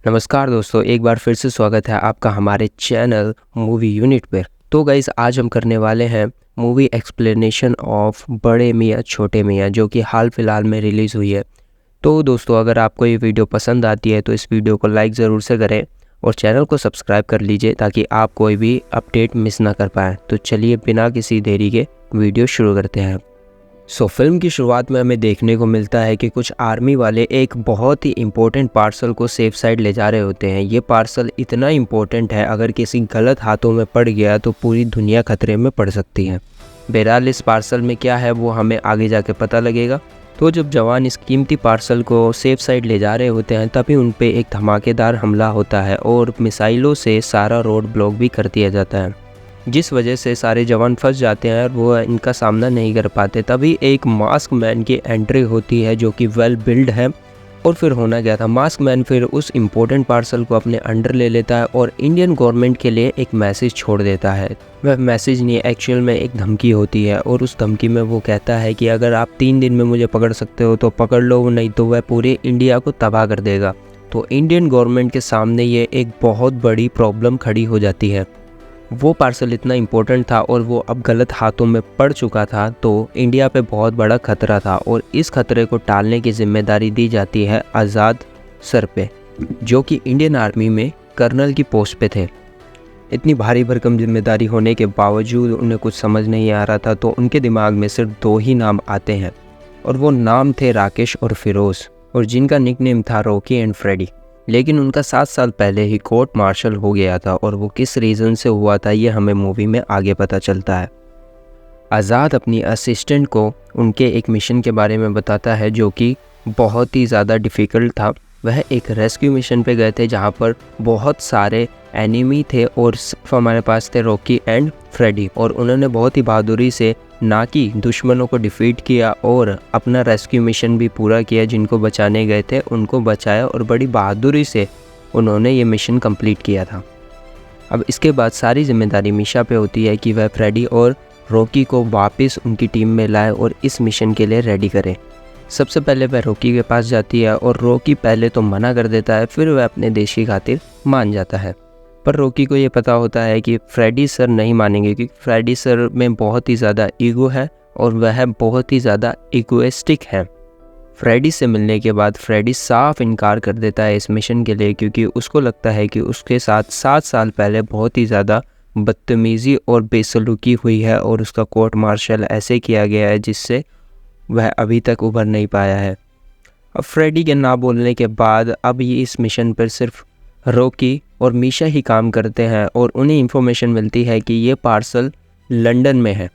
नमस्कार दोस्तों, एक बार फिर से स्वागत है आपका हमारे चैनल मूवी यूनिट पर। तो गाइस, आज हम करने वाले हैं मूवी एक्सप्लेनेशन ऑफ बड़े मियाँ छोटे मियाँ, जो कि हाल फिलहाल में रिलीज़ हुई है। तो दोस्तों, अगर आपको ये वीडियो पसंद आती है तो इस वीडियो को लाइक ज़रूर से करें और चैनल को सब्सक्राइब कर लीजिए ताकि आप कोई भी अपडेट मिस ना कर पाएँ। तो चलिए बिना किसी देरी के वीडियो शुरू करते हैं। फिल्म की शुरुआत में हमें देखने को मिलता है कि कुछ आर्मी वाले एक बहुत ही इम्पोर्टेंट पार्सल को सेफ साइड ले जा रहे होते हैं। ये पार्सल इतना इम्पोर्टेंट है, अगर किसी गलत हाथों में पड़ गया तो पूरी दुनिया खतरे में पड़ सकती है। बहरहाल इस पार्सल में क्या है वो हमें आगे जाके पता लगेगा। तो जब जवान इस कीमती पार्सल को सेफ साइड ले जा रहे होते हैं तभी उन पे एक धमाकेदार हमला होता है और मिसाइलों से सारा रोड ब्लॉक भी कर दिया जाता है, जिस वजह से सारे जवान फंस जाते हैं और वो इनका सामना नहीं कर पाते। तभी एक मास्क मैन की एंट्री होती है जो कि वेल बिल्ड है। और फिर होना क्या था, मास्क मैन फिर उस इम्पोर्टेंट पार्सल को अपने अंडर ले लेता है और इंडियन गवर्नमेंट के लिए एक मैसेज छोड़ देता है। वह मैसेज नहीं, एक्चुअल में एक धमकी होती है और उस धमकी में वो कहता है कि अगर आप 3 दिन में मुझे पकड़ सकते हो तो पकड़ लो, नहीं तो वह पूरे इंडिया को तबाह कर देगा। तो इंडियन गवर्नमेंट के सामने ये एक बहुत बड़ी प्रॉब्लम खड़ी हो जाती है। वो पार्सल इतना इम्पोर्टेंट था और वो अब गलत हाथों में पड़ चुका था, तो इंडिया पे बहुत बड़ा खतरा था और इस खतरे को टालने की जिम्मेदारी दी जाती है आज़ाद सर पे, जो कि इंडियन आर्मी में कर्नल की पोस्ट पे थे। इतनी भारी भरकम जिम्मेदारी होने के बावजूद उन्हें कुछ समझ नहीं आ रहा था, तो उनके दिमाग में सिर्फ 2 ही नाम आते हैं और वो नाम थे राकेश और फिरोज़, और जिनका निकनेम था रॉकी एंड फ्रेडी। लेकिन उनका 7 साल पहले ही कोर्ट मार्शल हो गया था और वो किस रीज़न से हुआ था ये हमें मूवी में आगे पता चलता है। आज़ाद अपनी असिस्टेंट को उनके एक मिशन के बारे में बताता है जो कि बहुत ही ज़्यादा डिफ़िकल्ट था। वह एक रेस्क्यू मिशन पे गए थे जहाँ पर बहुत सारे एनिमी थे और सिर्फ हमारे पास थे रॉकी एंड फ्रेडी, और उन्होंने बहुत ही बहादुरी से ना कि दुश्मनों को डिफीट किया और अपना रेस्क्यू मिशन भी पूरा किया। जिनको बचाने गए थे उनको बचाया और बड़ी बहादुरी से उन्होंने ये मिशन कंप्लीट किया था। अब इसके बाद सारी जिम्मेदारी मीशा पे होती है कि वह फ्रेडी और रॉकी को वापस उनकी टीम में लाए और इस मिशन के लिए रेडी करें। सबसे पहले वह रॉकी के पास जाती है और रॉकी पहले तो मना कर देता है, फिर वह अपने देश की खातिर मान जाता है। पर रॉकी को ये पता होता है कि फ्रेडी सर नहीं मानेंगे, क्योंकि फ्रेडी सर में बहुत ही ज़्यादा ईगो है और वह बहुत ही ज़्यादा इगोइस्टिक है। फ्रेडी से मिलने के बाद फ्रेडी साफ इनकार कर देता है इस मिशन के लिए, क्योंकि उसको लगता है कि उसके साथ 7 साल पहले बहुत ही ज़्यादा बदतमीज़ी और बेसलूकी हुई है और उसका कोर्ट मार्शल ऐसे किया गया है जिससे वह अभी तक उभर नहीं पाया है। अब फ्रेडी के ना बोलने के बाद अब ये इस मिशन पर सिर्फ रॉकी और मीशा ही काम करते हैं और उन्हें इन्फॉर्मेशन मिलती है कि ये पार्सल लंदन में है,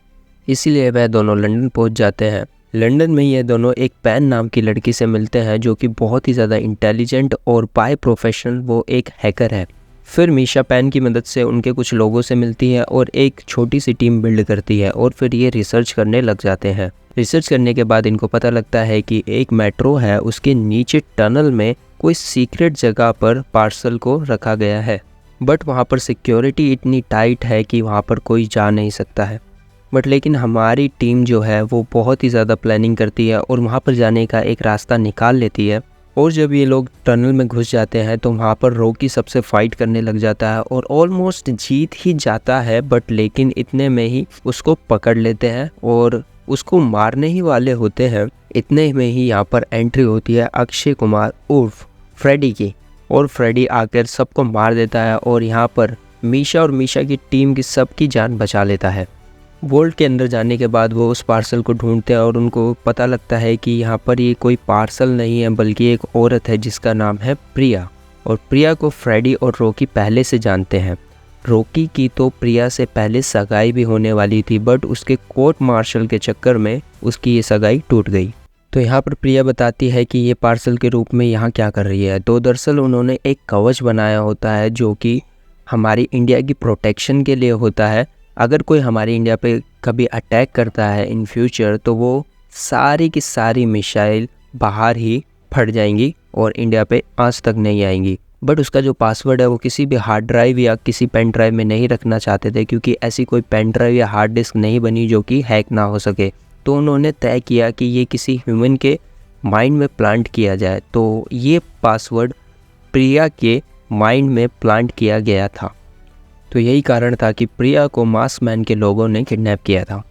इसीलिए वह दोनों लंदन पहुंच जाते हैं। लंदन में ये दोनों एक पैन नाम की लड़की से मिलते हैं जो कि बहुत ही ज़्यादा इंटेलिजेंट और बाय प्रोफेशनल वो एक हैकर है। फिर मीशा पैन की मदद से उनके कुछ लोगों से मिलती है और एक छोटी सी टीम बिल्ड करती है और फिर ये रिसर्च करने लग जाते हैं। रिसर्च करने के बाद इनको पता लगता है कि एक मेट्रो है, उसके नीचे टनल में कोई सीक्रेट जगह पर पार्सल को रखा गया है, बट वहाँ पर सिक्योरिटी इतनी टाइट है कि वहाँ पर कोई जा नहीं सकता है। बट लेकिन हमारी टीम जो है वो बहुत ही ज़्यादा प्लानिंग करती है और वहाँ पर जाने का एक रास्ता निकाल लेती है। और जब ये लोग टनल में घुस जाते हैं तो वहाँ पर रॉकी सबसे फाइट करने लग जाता है और ऑलमोस्ट जीत ही जाता है, बट लेकिन इतने में ही उसको पकड़ लेते हैं और उसको मारने ही वाले होते हैं। इतने में ही यहाँ पर एंट्री होती है अक्षय कुमार उर्फ फ्रेडी की, और फ्रेडी आकर सबको मार देता है और यहाँ पर मीशा और मीशा की टीम की सबकी जान बचा लेता है। वोल्ट के अंदर जाने के बाद वो उस पार्सल को ढूंढते हैं और उनको पता लगता है कि यहाँ पर ये कोई पार्सल नहीं है बल्कि एक औरत है जिसका नाम है प्रिया, और प्रिया को फ्रेडी और रॉकी पहले से जानते हैं। रॉकी की तो प्रिया से पहले सगाई भी होने वाली थी, बट उसके कोर्ट मार्शल के चक्कर में उसकी ये सगाई टूट गई। तो यहाँ पर प्रिया बताती है कि ये पार्सल के रूप में यहाँ क्या कर रही है। तो दरअसल उन्होंने एक कवच बनाया होता है जो कि हमारी इंडिया की प्रोटेक्शन के लिए होता है। अगर कोई हमारी इंडिया पे कभी अटैक करता है इन फ्यूचर तो वो सारी की सारी मिसाइल बाहर ही फट जाएंगी और इंडिया पे आज तक नहीं आएंगी। बट उसका जो पासवर्ड है वो किसी भी हार्ड ड्राइव या किसी पेन ड्राइव में नहीं रखना चाहते थे, क्योंकि ऐसी कोई पेन ड्राइव या हार्ड डिस्क नहीं बनी जो कि हैक ना हो सके। तो उन्होंने तय किया कि ये किसी ह्यूमन के माइंड में प्लांट किया जाए। तो ये पासवर्ड प्रिया के माइंड में प्लांट किया गया था। तो यही कारण था कि प्रिया को मास्क मैन के लोगों ने किडनैप किया था।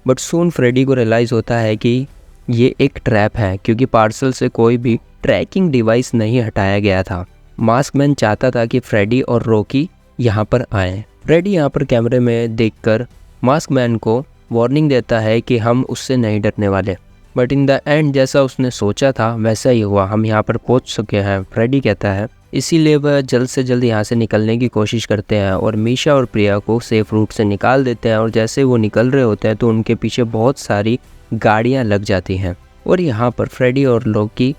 बट सून फ्रेडी को रियलाइज़ होता है कि ये एक ट्रैप है, क्योंकि पार्सल से कोई भी ट्रैकिंग डिवाइस नहीं हटाया गया था। मास्क मैन चाहता था कि फ्रेडी और रॉकी यहाँ पर आएँ। फ्रेडी यहाँ पर कैमरे में देखकर मास्क मैन को वार्निंग देता है कि हम उससे नहीं डरने वाले। बट इन द एंड जैसा उसने सोचा था वैसा ही हुआ, हम यहाँ पर पहुँच चुके हैं, फ्रेडी कहता है। इसीलिए वह जल्द से जल्द यहाँ से निकलने की कोशिश करते हैं और मीशा और प्रिया को सेफ रूट से निकाल देते हैं। और जैसे वो निकल रहे होते हैं तो उनके पीछे बहुत सारी गाड़ियाँ लग जाती हैं और यहाँ पर फ्रेडी और रॉकी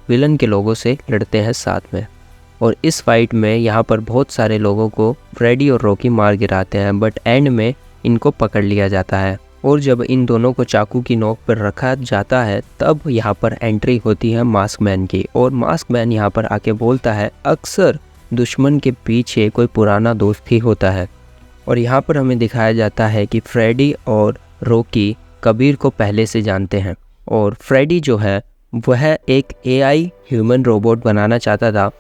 विलन के लोगों से लड़ते हैं साथ में। और इस फाइट में यहाँ पर बहुत सारे लोगों को फ्रेडी और रॉकी मार गिराते हैं, बट एंड में इनको पकड़ लिया जाता है। और जब इन दोनों को चाकू की नोक पर रखा जाता है तब यहाँ पर एंट्री होती है मास्क मैन की। और मास्क मैन यहाँ पर आके बोलता है, अक्सर दुश्मन के पीछे कोई पुराना दोस्त ही होता है। और यहाँ पर हमें दिखाया जाता है कि फ्रेडी और रॉकी कबीर को पहले से जानते हैं। और फ्रेडी जो है वह एक AI ह्यूमन रोबोट बनाना चाहता था,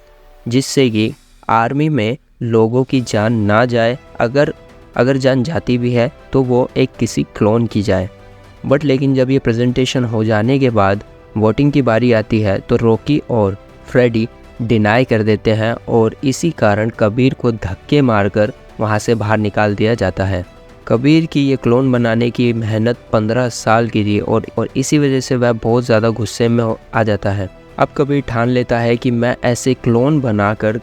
जिससे कि आर्मी में लोगों की जान ना जाए, अगर जान जाती भी है तो वो एक किसी क्लोन की जाए। बट लेकिन जब ये प्रेजेंटेशन हो जाने के बाद वोटिंग की बारी आती है तो रॉकी और फ्रेडी डिनाई कर देते हैं और इसी कारण कबीर को धक्के मारकर वहाँ से बाहर निकाल दिया जाता है। कबीर की ये क्लोन बनाने की मेहनत 15 साल की थी और इसी वजह से वह बहुत ज़्यादा गुस्से में आ जाता है। अब कबीर ठान लेता है कि मैं ऐसे क्लोन बनाकर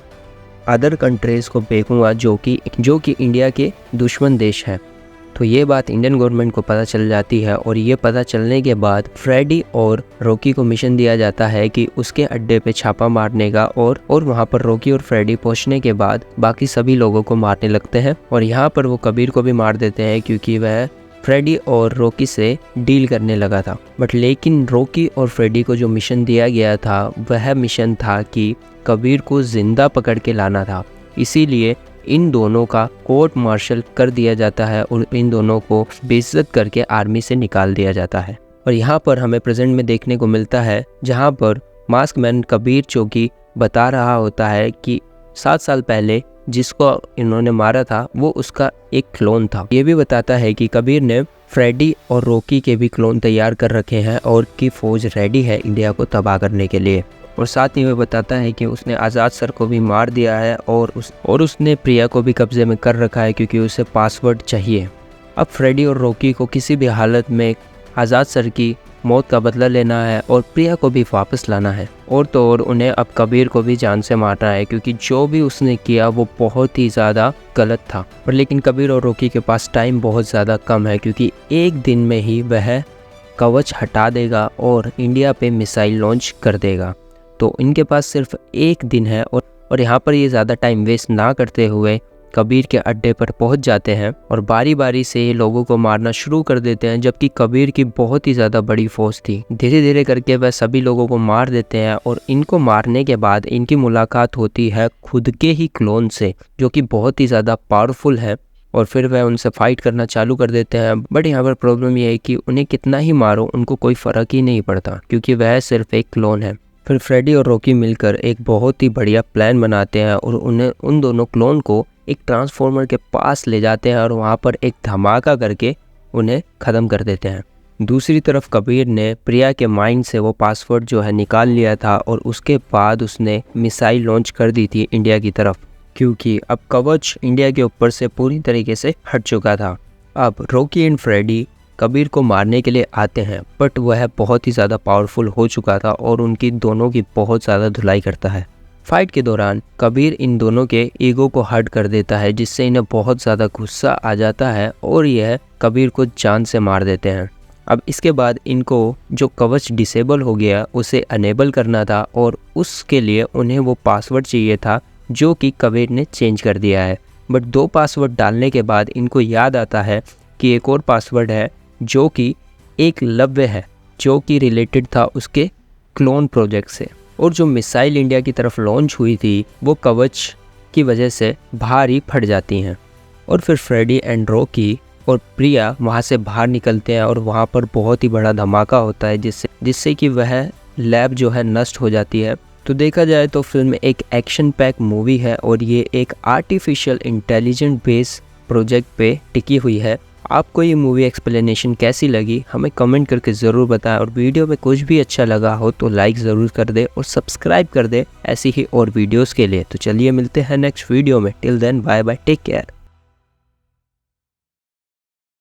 अदर कंट्रीज़ को बेचूंगा जो कि इंडिया के दुश्मन देश हैं। तो ये बात इंडियन गवर्नमेंट को पता चल जाती है और ये पता चलने के बाद फ्रेडी और रॉकी को मिशन दिया जाता है कि उसके अड्डे पे छापा मारने का। और वहाँ पर रॉकी और फ्रेडी पहुँचने के बाद बाकी सभी लोगों को मारने लगते हैं और यहाँ पर वो कबीर को भी मार देते हैं, क्योंकि वह फ्रेडी और रॉकी से डील करने लगा था। बट लेकिन रॉकी और फ्रेडी को जो मिशन दिया गया था वह मिशन था कि कबीर को जिंदा पकड़ के लाना था। इसीलिए इन दोनों का कोर्ट मार्शल कर दिया जाता है और इन दोनों को बेइज्जत करके आर्मी से निकाल दिया जाता है। और यहाँ पर हमें प्रेजेंट में देखने को मिलता है जहाँ पर मास्क मैन कबीर चौकी बता रहा होता है कि 7 साल पहले जिसको इन्होंने मारा था वो उसका एक क्लोन था। ये भी बताता है कि कबीर ने फ्रेडी और रॉकी के भी क्लोन तैयार कर रखे हैं और कि फौज रेडी है इंडिया को तबाह करने के लिए। और साथ ही वो बताता है कि उसने आज़ाद सर को भी मार दिया है और उसने प्रिया को भी कब्जे में कर रखा है, क्योंकि उसे पासवर्ड चाहिए। अब फ्रेडी और रॉकी को किसी भी हालत में आज़ाद सर की मौत का बदला लेना है और प्रिया को भी वापस लाना है। और तो और उन्हें अब कबीर को भी जान से मारना है, क्योंकि जो भी उसने किया वो बहुत ही ज़्यादा गलत था। पर लेकिन कबीर और रॉकी के पास टाइम बहुत ज़्यादा कम है, क्योंकि एक दिन में ही वह कवच हटा देगा और इंडिया पे मिसाइल लॉन्च कर देगा। तो इनके पास सिर्फ एक दिन है और यहाँ पर ये ज़्यादा टाइम वेस्ट ना करते हुए कबीर के अड्डे पर पहुँच जाते हैं और बारी बारी से ये लोगों को मारना शुरू कर देते हैं, जबकि कबीर की बहुत ही ज़्यादा बड़ी फौज थी। धीरे धीरे करके वह सभी लोगों को मार देते हैं और इनको मारने के बाद इनकी मुलाकात होती है खुद के ही क्लोन से, जो कि बहुत ही ज़्यादा पावरफुल है। और फिर वह उनसे फाइट करना चालू कर देते हैं। बट यहाँ पर प्रॉब्लम यह है कि उन्हें कितना ही मारो उनको कोई फ़र्क ही नहीं पड़ता, क्योंकि वह सिर्फ एक क्लोन है। फिर फ्रेडी और रॉकी मिलकर एक बहुत ही बढ़िया प्लान बनाते हैं और उन दोनों क्लोन को एक ट्रांसफॉर्मर के पास ले जाते हैं और वहाँ पर एक धमाका करके उन्हें ख़त्म कर देते हैं। दूसरी तरफ कबीर ने प्रिया के माइंड से वो पासवर्ड जो है निकाल लिया था और उसके बाद उसने मिसाइल लॉन्च कर दी थी इंडिया की तरफ, क्योंकि अब कवच इंडिया के ऊपर से पूरी तरीके से हट चुका था। अब रॉकी एंड फ्रेडी कबीर को मारने के लिए आते हैं, बट वह बहुत ही ज़्यादा पावरफुल हो चुका था और उनकी दोनों की बहुत ज़्यादा धुलाई करता है। फाइट के दौरान कबीर इन दोनों के ईगो को हर्ट कर देता है, जिससे इन्हें बहुत ज़्यादा गुस्सा आ जाता है और यह कबीर को जान से मार देते हैं। अब इसके बाद इनको जो कवच डिसेबल हो गया उसे अनेबल करना था और उसके लिए उन्हें वो पासवर्ड चाहिए था जो कि कबीर ने चेंज कर दिया है। बट 2 पासवर्ड डालने के बाद इनको याद आता है कि एक और पासवर्ड है जो कि एक लव्य है, जो कि रिलेटेड था उसके क्लोन प्रोजेक्ट से। और जो मिसाइल इंडिया की तरफ लॉन्च हुई थी वो कवच की वजह से बाहर ही फट जाती हैं। और फिर फ्रेडी एंड रॉकी और प्रिया वहाँ से बाहर निकलते हैं और वहाँ पर बहुत ही बड़ा धमाका होता है, जिससे कि वह लैब जो है नष्ट हो जाती है तो देखा जाए तो फिल्म एक एक्शन पैक मूवी है और ये एक आर्टिफिशियल इंटेलिजेंट बेस प्रोजेक्ट पे टिकी हुई है। आपको ये मूवी एक्सप्लेनेशन कैसी लगी हमें कमेंट करके ज़रूर बताएं, और वीडियो में कुछ भी अच्छा लगा हो तो लाइक ज़रूर कर दे और सब्सक्राइब कर दे ऐसी ही और वीडियोस के लिए। तो चलिए मिलते हैं नेक्स्ट वीडियो में। Till then bye bye, take care.